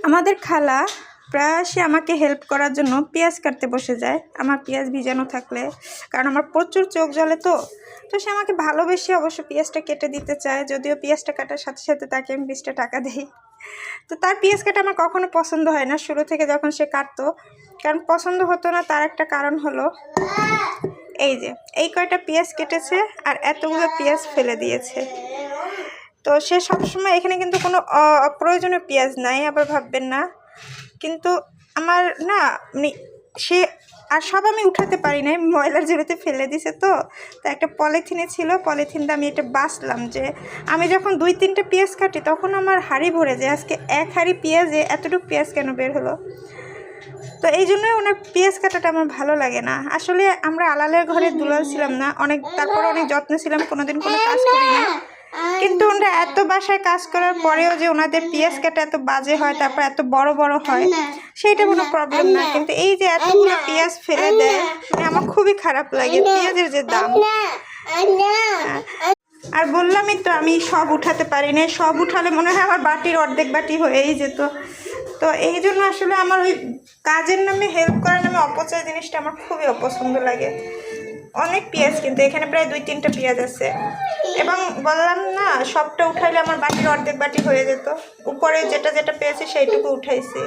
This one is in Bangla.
আমাদের খালা প্রায়শই আমাকে হেল্প করার জন্য পেঁয়াজ কাটতে বসে যায় আমার পেঁয়াজ ভিজানো থাকলে, কারণ আমার প্রচুর চোখ জ্বলে। তো সে আমাকে ভালোবেসে অবশ্য পেঁয়াজটা কেটে দিতে চায়, যদিও পেঁয়াজটা কাটার সাথে সাথে তাকে আমি 20টা টাকা দিই। তো তার পেঁয়াজ কাটা আমার কখনো পছন্দ হয় না শুরু থেকে যখন সে কাটতো, কারণ পছন্দ হতো না। তার একটা কারণ হলো এই যে এই কয়টা পেঁয়াজ কেটেছে আর এতগুলো পেঁয়াজ ফেলে দিয়েছে। তো সে সবসময় এখানে কিন্তু কোনো অপ্রয়োজনীয় পেঁয়াজ নাই, আবার ভাববেন না। কিন্তু আমার না মানে সে আর সব আমি উঠাতে পারি নাই, ময়লার জড়িতে ফেলে দিছে। তো একটা পলিথিনে ছিল, পলিথিনটা আমি এটা বাছলাম যে আমি যখন 2-3টা পেঁয়াজ কাটি তখন আমার হাঁড়ি ভরে যায়, আজকে এক হাঁড়ি পেঁয়াজে এতটুকু পেঁয়াজ কেন বের হলো। তো এই জন্যই ওনার পেঁয়াজ কাটাটা আমার ভালো লাগে না। আসলে আমরা আলালের ঘরে দুলাল ছিলাম না, তারপর অনেক যত্ন ছিলাম, কোনোদিন কোনো কাজ করি না। কিন্তু ওনারা এত বাসায় কাজ করার পরেও যে ওনাদের পেঁয়াজ কাটা এত বাজে হয়, তারপর এত বড় বড় হয়, সেইটা কোনো প্রবলেম না। কিন্তু এই যে এতগুলো পেঁয়াজ ফেলে দেয়, আমার খুবই খারাপ লাগে। পেঁয়াজের যে দাম, আর বললামই তো আমি সব উঠাতে পারি না, সব উঠালে মনে হয় আমার বাটির অর্ধেক বাটি হয়েই যেত। তো এই জন্য আসলে আমার ওই কাজের নামে হেল্প করার নামে অপচয় জিনিসটা আমার খুবই অপছন্দ লাগে। অনেক পেঁয়াজ, কিন্তু এখানে প্রায় 2-3টা পেঁয়াজ আছে, এবং বললাম না সবটা উঠাইলে আমার বাটির অর্ধেক বাটি হয়ে যেত। উপরে যেটা যেটা পেয়েছি সেইটুকু উঠাইছি।